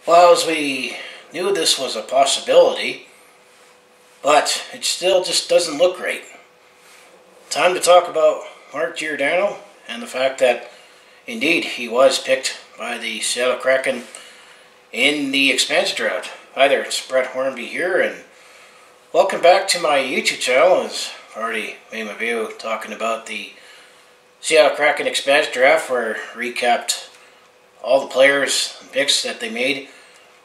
Well, as we knew this was a possibility, but it still just doesn't look great. Time to talk about Mark Giordano and the fact that indeed he was picked by the Seattle Kraken in the expansion draft. Hi there, it's Brett Hornby here, and welcome back to my YouTube channel. As I've already made my video talking about the Seattle Kraken expansion draft, where I recapped all the players and picks that they made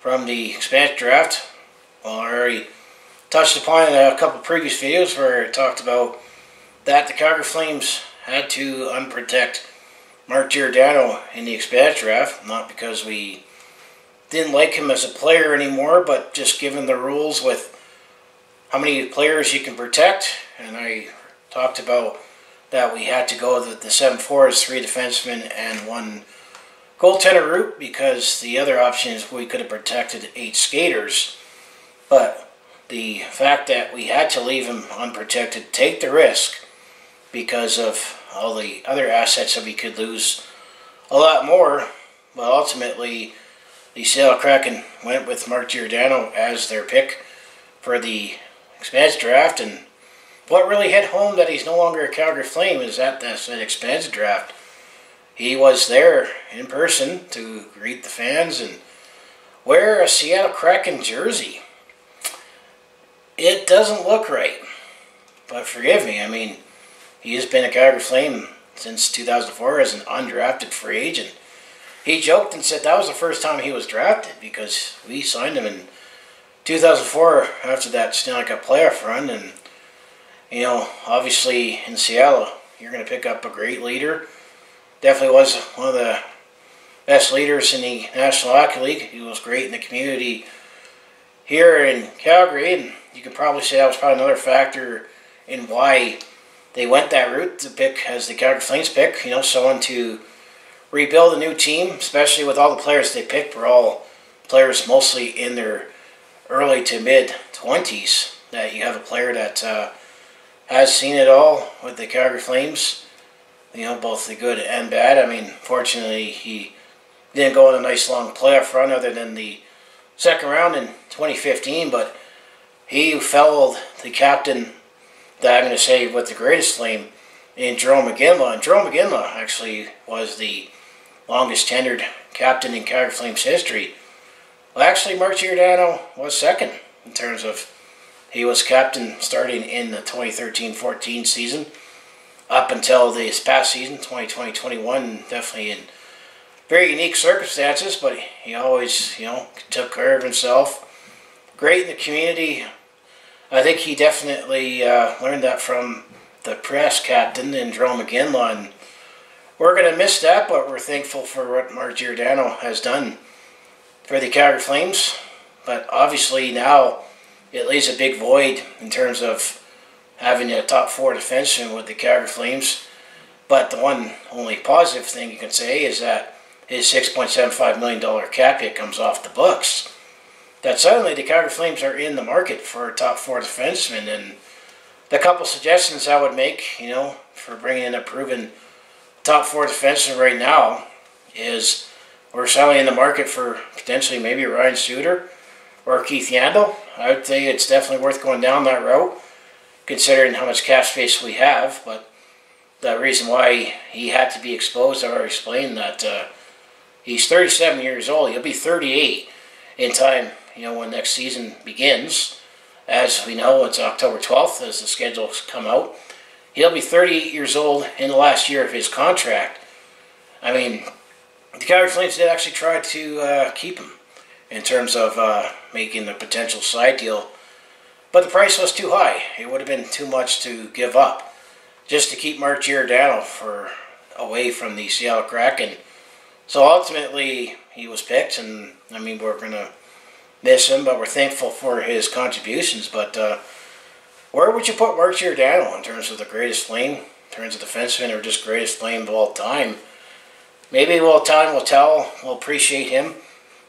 from the expansion draft. Well, I already touched upon in a couple previous videos where I talked about that the Calgary Flames had to unprotect Mark Giordano in the expansion draft, not because we didn't like him as a player anymore, but just given the rules with how many players you can protect. And I talked about that we had to go the 7-4s, 3 defensemen, and 1 goaltender route, because the other option is we could have protected 8 skaters. But the fact that we had to leave him unprotected, take the risk, because of all the other assets that we could lose a lot more, but ultimately the Seattle Kraken went with Mark Giordano as their pick for the expansion draft. And what really hit home that he's no longer a Calgary Flame is at that expansion draft, he was there in person to greet the fans and wear a Seattle Kraken jersey. It doesn't look right, but forgive me, I mean, he has been a Calgary Flame since 2004 as an undrafted free agent. He joked and said that was the first time he was drafted, because we signed him in 2004 after that Stanley Cup playoff run. And, you know, obviously in Seattle, you're going to pick up a great leader. Definitely was one of the best leaders in the National Hockey League. He was great in the community here in Calgary, and you could probably say that was probably another factor in why they went that route to pick as the Calgary Flames pick. You know, someone to rebuild a new team, especially with all the players they picked were all players mostly in their early to mid-20s. That you have a player that has seen it all with the Calgary Flames. You know, both the good and bad. I mean, fortunately, he didn't go on a nice long playoff run other than the second round in 2015, but he followed the captain that I'm going to say with the greatest Flame in Jarome Iginla. And Jarome Iginla actually was the longest tenured captain in Calgary Flames history. Well, actually, Mark Giordano was second in terms of he was captain starting in the 2013-14 season up until this past season, 2020-21, definitely in very unique circumstances, but he always, you know, took care of himself. Great in the community. I think he definitely learned that from the press captain in Jarome Iginla, and we're going to miss that, but we're thankful for what Mark Giordano has done for the Calgary Flames. But obviously now it leaves a big void in terms of having a top 4 defenseman with the Calgary Flames. But the one only positive thing you can say is that his $6.75 million cap hit comes off the books. That suddenly the Calgary Flames are in the market for a top 4 defenseman. And the couple suggestions I would make, you know, for bringing in a proven top 4 defenseman right now is we're suddenly in the market for potentially maybe Ryan Suter or Keith Yandle. I would say it's definitely worth going down that route, considering how much cap space we have. But the reason why he had to be exposed, I've already explained that he's 37 years old. He'll be 38 in time, you know, when next season begins. As we know, it's October 12th as the schedules come out. He'll be 38 years old in the last year of his contract. I mean, the Calgary Flames did actually try to keep him in terms of making the potential side deal, but the price was too high. It would have been too much to give up just to keep Mark Giordano away from the Seattle Kraken. So ultimately, he was picked, and I mean, we're going to miss him, but we're thankful for his contributions. But where would you put Mark Giordano in terms of the greatest Flame, in terms of defenseman, or just greatest Flame of all time? Maybe time will tell. We'll appreciate him.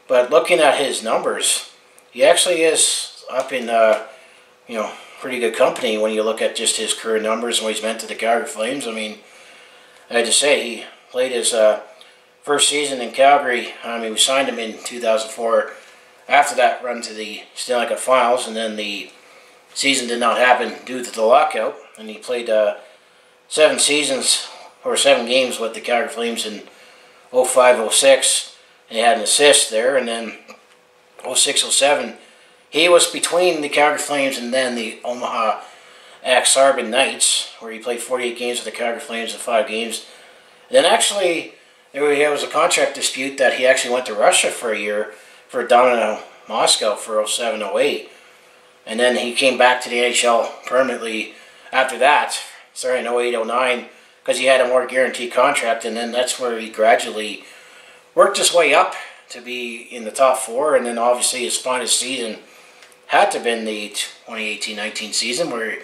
But looking at his numbers, he actually is up in, you know, pretty good company when you look at just his career numbers and what he's meant to the Calgary Flames. I mean, I had to say, he played his first season in Calgary. We signed him in 2004. After that run to the Stanley Cup Finals, and then the season did not happen due to the lockout, and he played 7 games with the Calgary Flames in 05-06, and he had an assist there, and then 06-07, he was between the Calgary Flames and then the Omaha Axarban Knights, where he played 48 games with the Calgary Flames in 5 games. And then actually, there was a contract dispute that he actually went to Russia for a year for Dynamo Moscow for 07-08. And then he came back to the NHL permanently after that, starting in 08-09, because he had a more guaranteed contract, and then that's where he gradually worked his way up to be in the top 4, and then obviously his finest season had to have been the 2018-19 season, where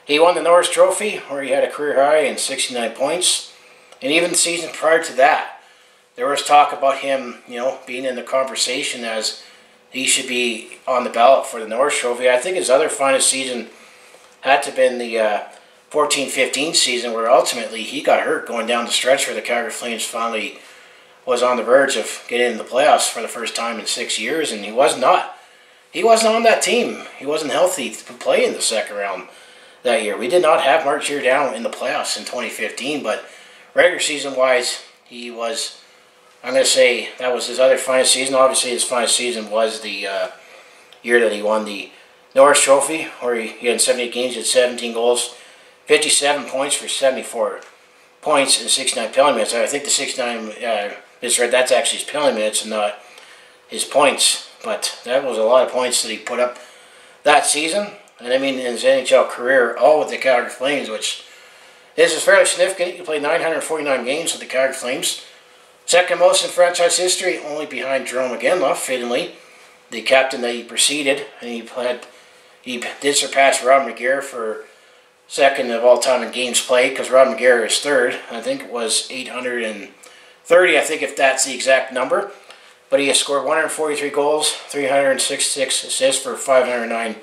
he won the Norris Trophy, where he had a career high in 69 points, and even the season prior to that, there was talk about him, being in the conversation as he should be on the ballot for the Norris Trophy. I think his other finest season had to have been the 14-15 season, where ultimately he got hurt going down the stretch where the Calgary Flames finally was on the verge of getting into the playoffs for the first time in 6 years, and he was not. He wasn't on that team. He wasn't healthy to play in the second round that year. We did not have Mark Giordano in the playoffs in 2015, but regular season-wise, he was... I'm going to say that was his other finest season. Obviously, his finest season was the year that he won the Norris Trophy, where he had 78 games, he had 17 goals, 57 points for 74 points and 69 penalty minutes. I think the 69 that's actually his penalty minutes and not his points. But that was a lot of points that he put up that season. And in his NHL career, all with the Calgary Flames, which is fairly significant. He played 949 games with the Calgary Flames. Second most in franchise history, only behind Jarome Iginla, fittingly, the captain that he preceded. And he did surpass Rod McGuire for second of all time in games played, because Rod McGuire is third. I think it was 830, if that's the exact number. But he has scored 143 goals, 366 assists for 509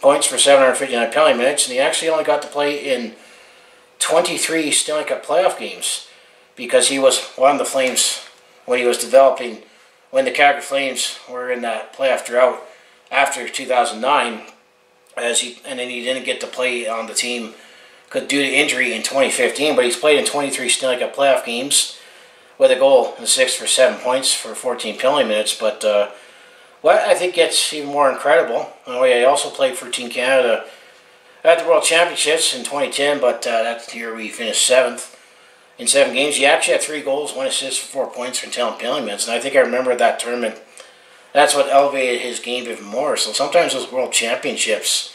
points for 759 penalty minutes. And he actually only got to play in 23 Stanley Cup playoff games, because he was one of the Flames when he was developing, when the Calgary Flames were in that playoff drought after 2009, and then he didn't get to play on the team due to injury in 2015, but he's played in 23 Stanley Cup playoff games with a goal and 6 for 7 points for 14 penalty minutes. But what I think gets even more incredible, he also played for Team Canada at the World Championships in 2010, but that's the year we finished 7th. In 7 games, he actually had 3 goals, 1 assist for 4 points for 10 penalty minutes. And I think I remember that tournament. That's what elevated his game even more. So sometimes those World Championships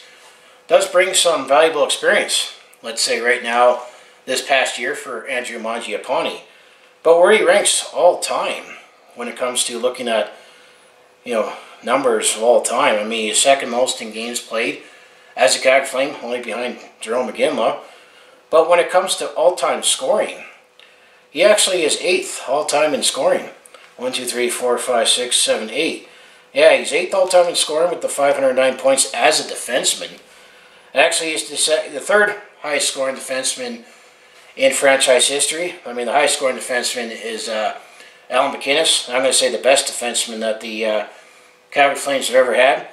does bring some valuable experience. Let's say right now, this past year for Andrew Mangiapane. But where he ranks all time when it comes to looking at, numbers of all time. He's second most in games played as a Calgary Flame, only behind Jarome Iginla. But when it comes to all-time scoring, he actually is 8th all-time in scoring. 1, 2, 3, 4, 5, 6, 7, 8. Yeah, he's 8th all-time in scoring with the 509 points as a defenseman. Actually, he's the 3rd highest scoring defenseman in franchise history. The highest scoring defenseman is Alan McInnes. I'm going to say the best defenseman that the Calgary Flames have ever had.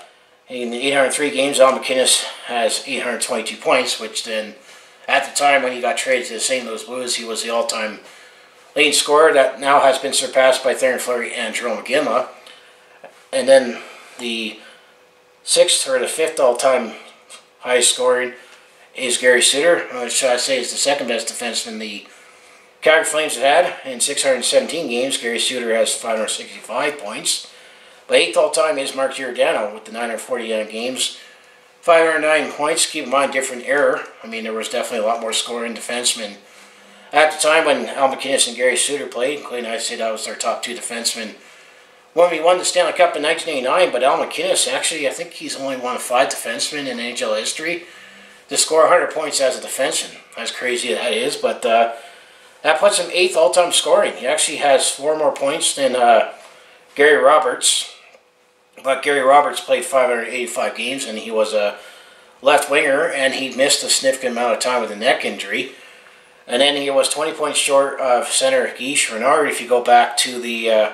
In 803 games, Alan McInnes has 822 points, which then, at the time when he got traded to the St. Louis Blues, he was the all-time leading scorer. That now has been surpassed by Theoren Fleury and Jarome Iginla. And then the 6th or the 5th all-time highest scoring is Gary Suter, which I say is the 2nd best defenseman the Calgary Flames have had. In 617 games, Gary Suter has 565 points. But 8th all-time is Mark Giordano with the 949 games. 509 points. Keep in mind, different era. There was definitely a lot more scoring defensemen at the time when Al McInnes and Gary Suter played, including I'd say that was their top 2 defensemen when we won the Stanley Cup in 1989. But Al McInnes, actually, I think he's only one of 5 defensemen in NHL history to score 100 points as a defenseman. As crazy as that is, but that puts him 8th all-time scoring. He actually has 4 more points than Gary Roberts. But Gary Roberts played 585 games, and he was a left winger, and he missed a significant amount of time with a neck injury. And then he was 20 points short of center Guy Renard. If you go back to the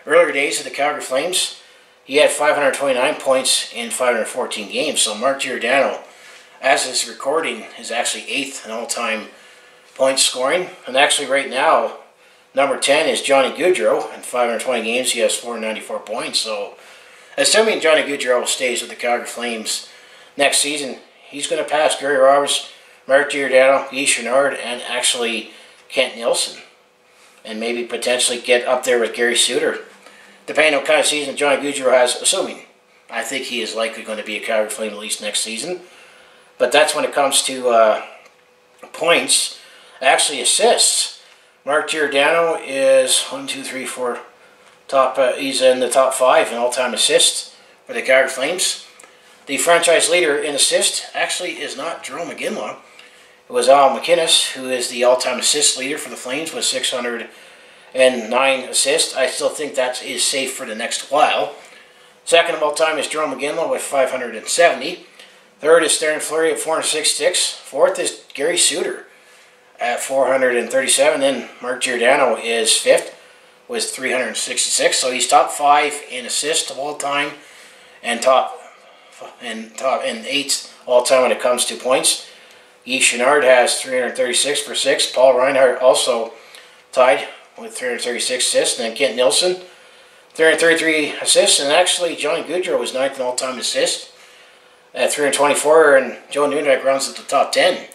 earlier days of the Calgary Flames, he had 529 points in 514 games. So Mark Giordano, as this recording, is actually 8th in all-time point scoring. And actually right now, number 10 is Johnny Gaudreau. In 520 games, he has 494 points. So assuming Johnny Gaudreau stays with the Calgary Flames next season, he's going to pass Gary Roberts, Mark Giordano, Guy Renard, and actually Kent Nilsson. And maybe potentially get up there with Gary Suter. Depending on what kind of season Johnny Gaudreau has, assuming. I think he is likely going to be a Calgary Flame at least next season. But that's when it comes to points. Actually, assists. Mark Giordano is 1, 2, 3, 4. He's in the top 5 in all-time assists for the Calgary Flames. The franchise leader in assists actually is not Jerome McGinley. It was Al McInnes, who is the all-time assist leader for the Flames with 609 assists. I still think that is safe for the next while. Second of all time is Jerome McGinley with 570. Third is Darren Fleury at 466. Fourth is Gary Suter at 437. Then Mark Giordano is 5th with 366. So he's top 5 in assists of all time and top 8th all time when it comes to points. Guy Renard has 336 for 6. Paul Reinhart also tied with 336 assists. And then Kent Nilsson, 333 assists. And actually, Johnny Gaudreau was 9th in all-time assists at 324. And Joe Nunez runs at the top 10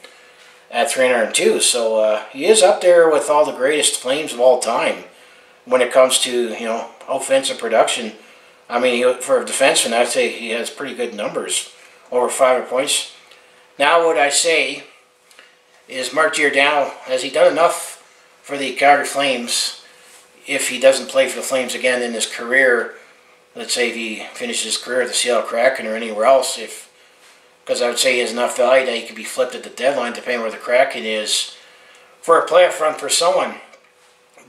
at 302. So he is up there with all the greatest Flames of all time when it comes to, offensive production. I mean, for a defenseman, I'd say he has pretty good numbers, over 500 points. Now, what I say is Mark Giordano, has he done enough for the Calgary Flames if he doesn't play for the Flames again in his career? Let's say if he finishes his career at the Seattle Kraken or anywhere else, because I would say he has enough value that he could be flipped at the deadline depending where the Kraken is for a playoff run for someone.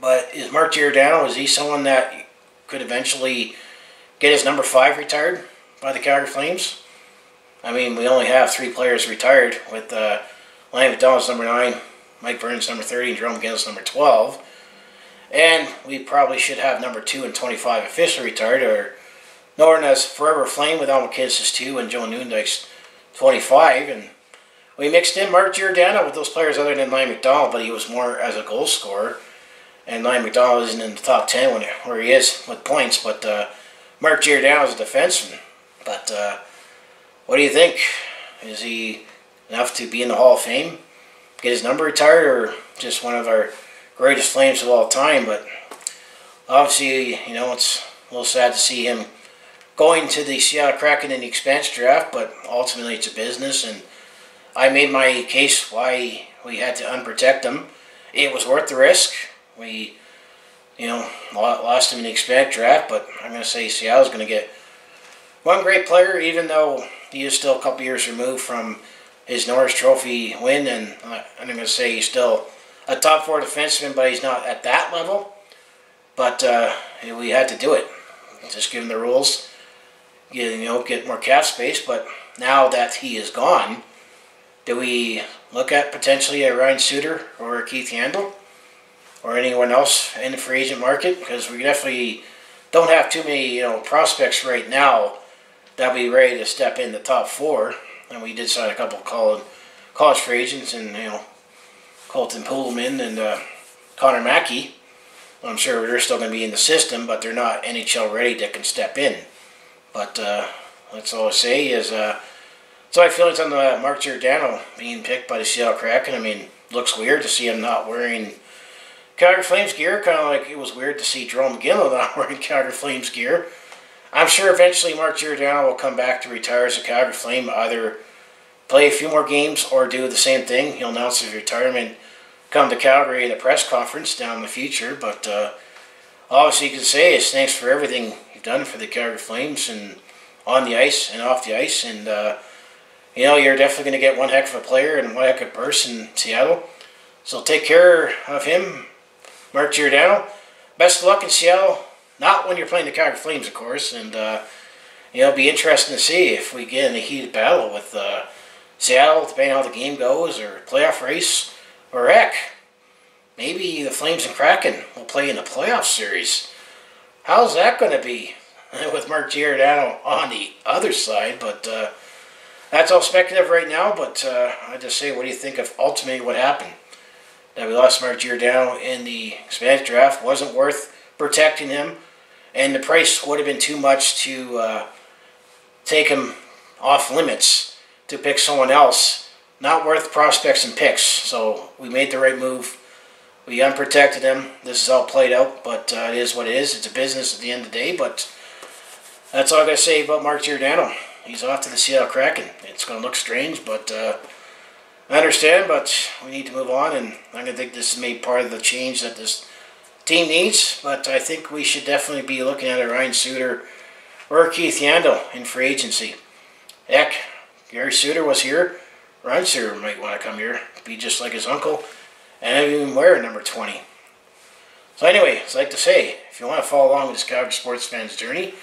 But is Mark Giordano, is he someone that could eventually get his number 5 retired by the Calgary Flames? I mean, we only have 3 players retired with Ryan McDonald's number 9, Mike Burns number 30, and Jerome McGinley number 12. And we probably should have number 2 and 25 officially retired, or known as Forever Flame with Al McInnes 2 and Joe Nunez 25. And we mixed in Mark Giordano with those players other than Ryan McDonald, but he was more as a goal scorer. And Ryan McDonald isn't in the top 10 where he is with points, but Mark Giordano is a defenseman. But what do you think? Is he enough to be in the Hall of Fame? Get his number retired, or just one of our greatest Flames of all time? But obviously, it's a little sad to see him going to the Seattle Kraken in the expansion draft, but ultimately it's a business, and I made my case why we had to unprotect him. It was worth the risk. We, lost him in the expansion draft, but I'm going to say Seattle's going to get one great player, even though he is still a couple years removed from his Norris Trophy win, and I'm going to say he's still a top 4 defenseman, but he's not at that level. But we had to do it, just given the rules, get more cap space. But now that he is gone, do we look at potentially a Ryan Suter or a Keith Yandle or anyone else in the free agent market? Because we definitely don't have too many prospects right now that be ready to step in the top 4. And we did sign a couple of college free agents, and Colton Pullman and Connor Mackey. I'm sure they're still going to be in the system, but they're not NHL ready that can step in. But that's all I say is so I feel it's on the Mark Giordano being picked by the Seattle Kraken. I mean, looks weird to see him not wearing Calgary Flames gear, kind of like it was weird to see Jerome McGinley not wearing Calgary Flames gear. I'm sure eventually Mark Giordano will come back to retire as a Calgary Flame, either play a few more games or do the same thing. He'll announce his retirement, come to Calgary in a press conference down in the future. But obviously you can say is thanks for everything you've done for the Calgary Flames, and on the ice and off the ice. And you're definitely going to get one heck of a player and one heck of a person in Seattle. So take care of him, Mark Giordano. Best of luck in Seattle. Not when you're playing the Calgary Flames, of course. And it'll be interesting to see if we get in a heated battle with Seattle, depending on how the game goes, or playoff race, or heck, maybe the Flames and Kraken will play in a playoff series. How's that going to be with Mark Giordano on the other side? But that's all speculative right now. But I just say, what do you think of ultimately what happened? That we lost Mark Giordano in the expansion draft wasn't worth protecting him, and the price would have been too much to take him off limits to pick someone else. Not worth prospects and picks. So we made the right move. We unprotected him. This is all played out, but it is what it is. It's a business at the end of the day, but that's all I got to say about Mark Giordano. He's off to the Seattle Kraken. It's going to look strange, but I understand, but we need to move on, and I'm going to think this is maybe part of the change that this team needs, but I think we should definitely be looking at a Ryan Suter or Keith Yandle in free agency. Heck, Gary Suter was here. Ryan Suter might want to come here, be just like his uncle, and even wear number 20. So anyway, as I like to say, if you want to follow along with this Calgary sports fan's journey,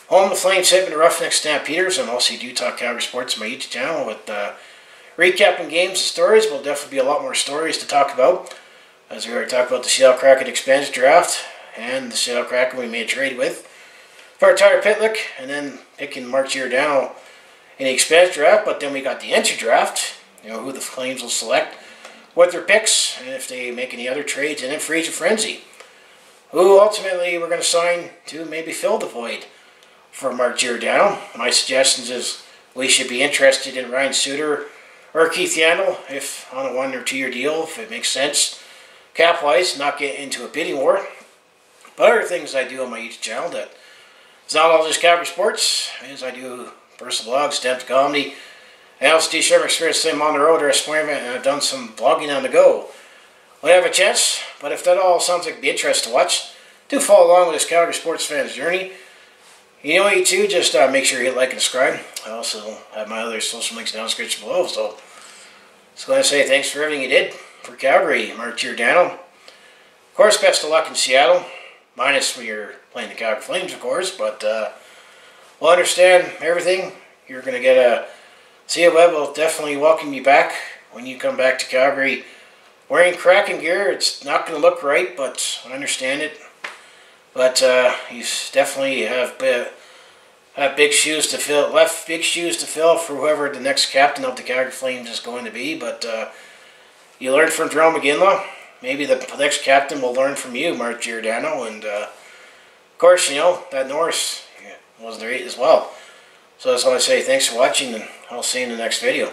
home the Flames hit the Roughneck Stampeders, and also do talk Calgary sports on my YouTube channel with recapping games and stories. Will definitely be a lot more stories to talk about, as we already talked about the Seattle Kraken expansion draft and the Seattle Kraken we made a trade with for Tyler Pitlick, and then picking Mark Giordano in the expansion draft. But then we got the entry draft, who the Flames will select with their picks, and if they make any other trades, and then free agent frenzy, who ultimately we're going to sign to maybe fill the void for Mark Giordano. My suggestions is we should be interested in Ryan Suter or Keith Yandle, if on a 1 or 2 year deal, if it makes sense cap-wise, not get into a bidding war. But other things I do on my YouTube channel that it's not all just Calgary sports, as I do personal blogs, stand-up comedy, and also do share my experience same on the road or a sporting event, and I've done some blogging on the go. When I have a chance, but if that all sounds like it'd be interesting to watch, do follow along with this Calgary sports fan's journey. You know what, you too, just make sure you hit like and subscribe. I also have my other social links down in the description below, so just going to say thanks for everything you did for Calgary, Mark Giordano. Of course, best of luck in Seattle, minus when you're playing the Calgary Flames, of course, but we'll understand everything. You're going to get a... Cia Webb will definitely welcome you back when you come back to Calgary. Wearing Kraken gear, it's not going to look right, but I understand it. But he's definitely have big shoes to fill, left big shoes to fill for whoever the next captain of the Calgary Flames is going to be. But you learned from Jerome McGinley. Maybe the next captain will learn from you, Mark Giordano. And of course, that Norris wasn't there as well. So that's all I say. Thanks for watching, and I'll see you in the next video.